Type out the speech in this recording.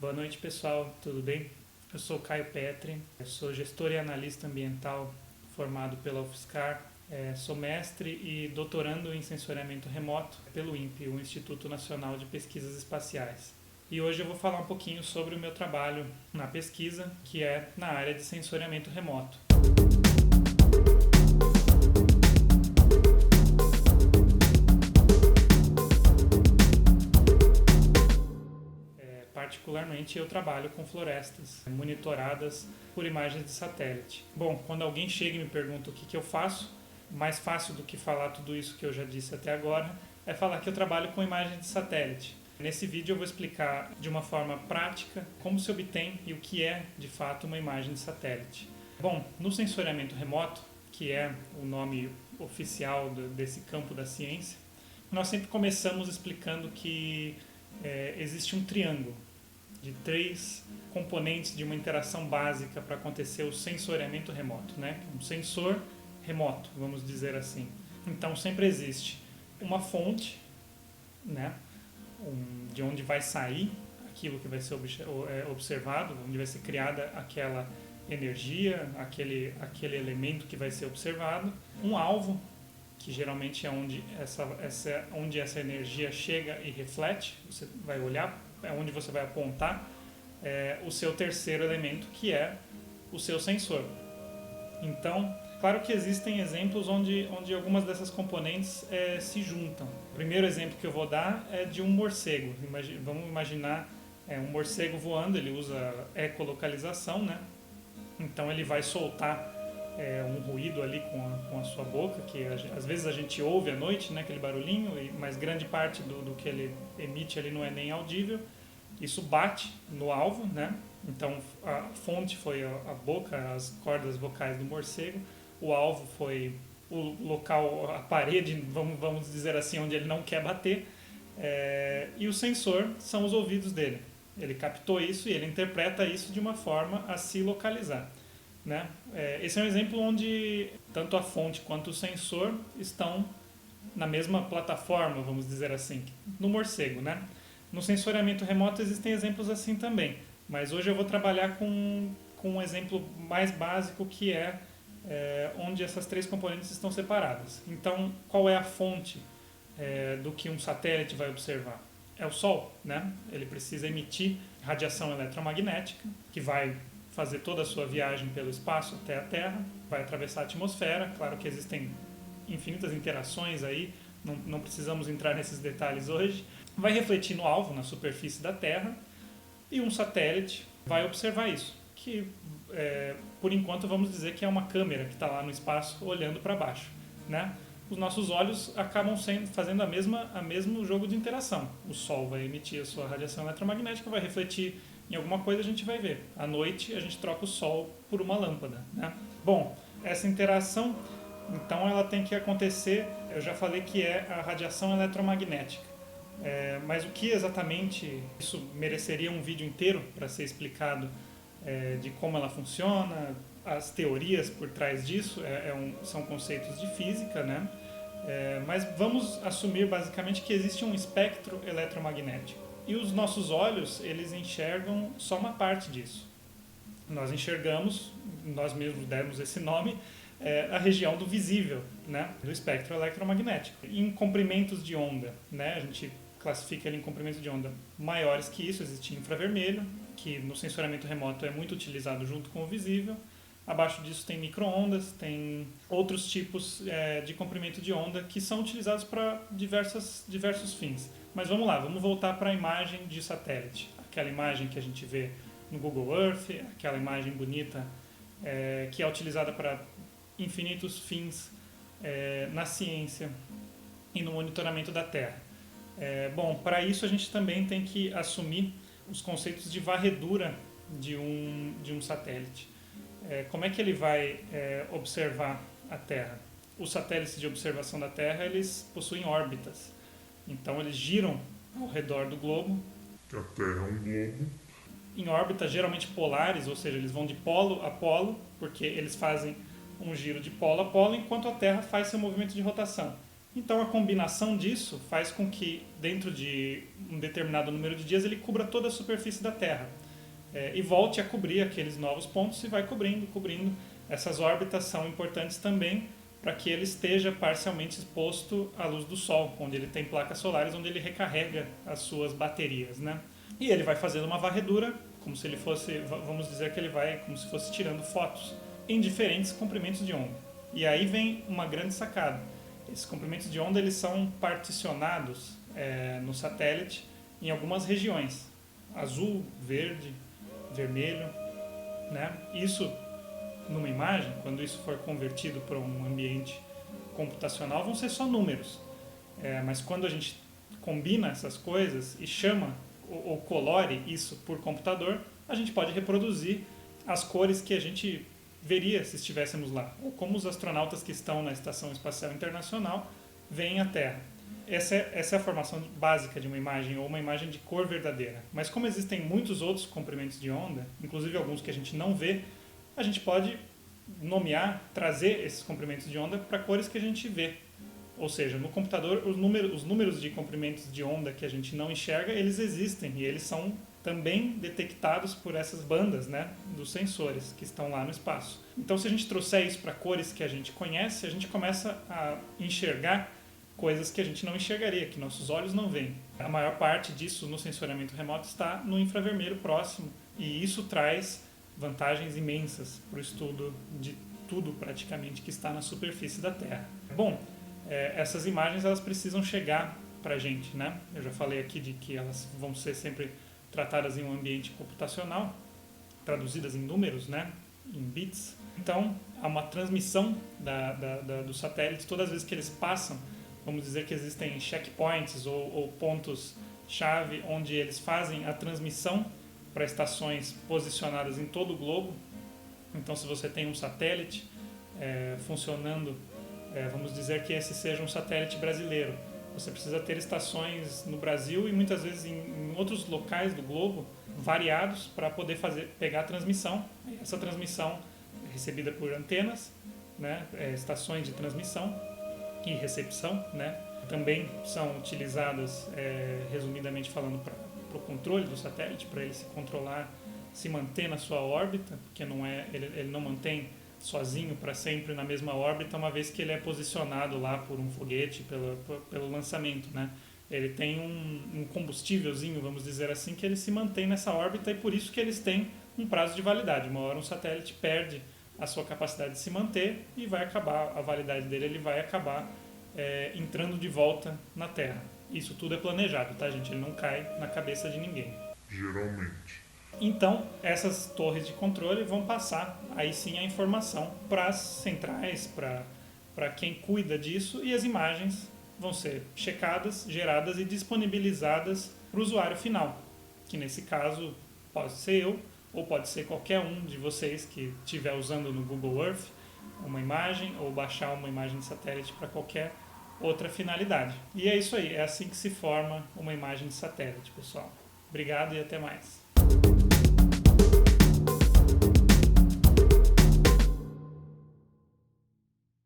Boa noite, pessoal, tudo bem? Eu sou Caio Petri, sou gestor e analista ambiental formado pela UFSCar, sou mestre e doutorando em sensoriamento remoto pelo INPE, o Instituto Nacional de Pesquisas Espaciais. E hoje eu vou falar um pouquinho sobre o meu trabalho na pesquisa, que é na área de sensoriamento remoto. Particularmente eu trabalho com florestas monitoradas por imagens de satélite. Bom, quando alguém chega e me pergunta o que eu faço, mais fácil do que falar tudo isso que eu já disse até agora é falar que eu trabalho com imagens de satélite. Nesse vídeo eu vou explicar de uma forma prática como se obtém e o que é de fato uma imagem de satélite. Bom, no sensoriamento remoto, que é o nome oficial desse campo da ciência, nós sempre começamos explicando que existe um triângulo de 3 componentes de uma interação básica para acontecer o sensoriamento remoto, né? Um sensor remoto, vamos dizer assim. Então sempre existe uma fonte, né? De onde vai sair aquilo que vai ser observado, onde vai ser criada aquela energia, aquele elemento que vai ser observado, um alvo, que geralmente é onde essa energia chega e reflete, você vai olhar, é onde você vai apontar o seu terceiro elemento, que é o seu sensor. Então, claro que existem exemplos onde algumas dessas componentes se juntam. O primeiro exemplo que eu vou dar é de um morcego. Vamos imaginar um morcego voando, ele usa ecolocalização, né? Então ele vai soltar um ruído ali com a sua boca, que às vezes a gente ouve à noite, né, aquele barulhinho, mas grande parte do que ele emite ali não é nem audível. Isso bate no alvo, né? Então a fonte foi a boca, as cordas vocais do morcego, o alvo foi o local, a parede, vamos dizer assim, onde ele não quer bater, e o sensor são os ouvidos dele. Ele captou isso e ele interpreta isso de uma forma a se localizar. Né? Esse é um exemplo onde tanto a fonte quanto o sensor estão na mesma plataforma, vamos dizer assim, no morcego. Né? No sensoriamento remoto existem exemplos assim também, mas hoje eu vou trabalhar com um exemplo mais básico, que é onde essas 3 componentes estão separadas. Então, qual é a fonte do que um satélite vai observar? É o Sol, né? Ele precisa emitir radiação eletromagnética, que vai fazer toda a sua viagem pelo espaço até a Terra, vai atravessar a atmosfera. Claro que existem infinitas interações aí, não precisamos entrar nesses detalhes hoje. Vai refletir no alvo, na superfície da Terra, e um satélite vai observar isso, que por enquanto vamos dizer que é uma câmera que está lá no espaço olhando para baixo, né? Os nossos olhos acabam fazendo a mesmo jogo de interação. O Sol vai emitir a sua radiação eletromagnética, vai refletir em alguma coisa, a gente vai ver. À noite a gente troca o Sol por uma lâmpada, né? Bom, essa interação, então, ela tem que acontecer. Eu já falei que é a radiação eletromagnética. Mas o que exatamente, isso mereceria um vídeo inteiro para ser explicado de como ela funciona, as teorias por trás disso, são conceitos de física, né? Mas vamos assumir basicamente que existe um espectro eletromagnético. E os nossos olhos, eles enxergam só uma parte disso. Nós enxergamos, nós mesmos demos esse nome, a região do visível, né, do espectro eletromagnético. Em comprimentos de onda, né, a gente classifica ele em comprimentos de onda maiores que isso, existe infravermelho, que no sensoriamento remoto é muito utilizado junto com o visível. Abaixo disso tem micro-ondas, tem outros tipos de comprimento de onda que são utilizados para diversos fins. Mas vamos lá, vamos voltar para a imagem de satélite. Aquela imagem que a gente vê no Google Earth, aquela imagem bonita que é utilizada para infinitos fins na ciência e no monitoramento da Terra. Bom, para isso a gente também tem que assumir os conceitos de varredura de um satélite. Como é que ele vai observar a Terra? Os satélites de observação da Terra, eles possuem órbitas. Então eles giram ao redor do globo. Que a Terra é um globo. Em órbitas geralmente polares, ou seja, eles vão de polo a polo, porque eles fazem um giro de polo a polo, enquanto a Terra faz seu movimento de rotação. Então a combinação disso faz com que dentro de um determinado número de dias ele cubra toda a superfície da Terra. E volte a cobrir aqueles novos pontos e vai cobrindo. Essas órbitas são importantes também para que ele esteja parcialmente exposto à luz do Sol, onde ele tem placas solares, onde ele recarrega as suas baterias, né? E ele vai fazendo uma varredura, como se ele fosse, vamos dizer que ele vai como se fosse tirando fotos em diferentes comprimentos de onda. E aí vem uma grande sacada. Esses comprimentos de onda eles são particionados no satélite em algumas regiões: azul, verde, vermelho, né? Isso numa imagem, quando isso for convertido para um ambiente computacional, vão ser só números. Mas quando a gente combina essas coisas e chama ou colore isso por computador, a gente pode reproduzir as cores que a gente veria se estivéssemos lá, ou como os astronautas que estão na Estação Espacial Internacional veem a Terra. Essa é a formação básica de uma imagem, ou uma imagem de cor verdadeira. Mas como existem muitos outros comprimentos de onda, inclusive alguns que a gente não vê, a gente pode nomear, trazer esses comprimentos de onda para cores que a gente vê. Ou seja, no computador, os números de comprimentos de onda que a gente não enxerga, eles existem e eles são também detectados por essas bandas, né, dos sensores que estão lá no espaço. Então, se a gente trouxer isso para cores que a gente conhece, a gente começa a enxergar coisas que a gente não enxergaria, que nossos olhos não veem. A maior parte disso no sensoriamento remoto está no infravermelho próximo, e isso traz vantagens imensas para o estudo de tudo praticamente que está na superfície da Terra. Bom, essas imagens elas precisam chegar para a gente, né? Eu já falei aqui de que elas vão ser sempre tratadas em um ambiente computacional, traduzidas em números, né? Em bits. Então, há uma transmissão dos satélites todas as vezes que eles passam. Vamos dizer que existem checkpoints ou pontos-chave onde eles fazem a transmissão para estações posicionadas em todo o globo. Então, se você tem um satélite funcionando, vamos dizer que esse seja um satélite brasileiro, você precisa ter estações no Brasil e muitas vezes em outros locais do globo variados para poder pegar a transmissão. Essa transmissão é recebida por antenas, né, estações de transmissão e recepção, né, também são utilizadas, resumidamente falando, para o controle do satélite, para ele se controlar, se manter na sua órbita, porque ele não mantém sozinho para sempre na mesma órbita, uma vez que ele é posicionado lá por um foguete pelo lançamento, né? Ele tem um combustívelzinho, vamos dizer assim, que ele se mantém nessa órbita, e por isso que eles têm um prazo de validade. Uma hora um satélite perde a sua capacidade de se manter e vai acabar a validade dele, ele vai acabar entrando de volta na Terra. Isso tudo é planejado, tá, gente? Ele não cai na cabeça de ninguém. Geralmente. Então, essas torres de controle vão passar aí sim a informação para as centrais, para quem cuida disso, e as imagens vão ser checadas, geradas e disponibilizadas para o usuário final, que nesse caso pode ser eu ou pode ser qualquer um de vocês que estiver usando no Google Earth uma imagem ou baixar uma imagem de satélite para qualquer outra finalidade. E é isso aí, é assim que se forma uma imagem de satélite, pessoal. Obrigado e até mais.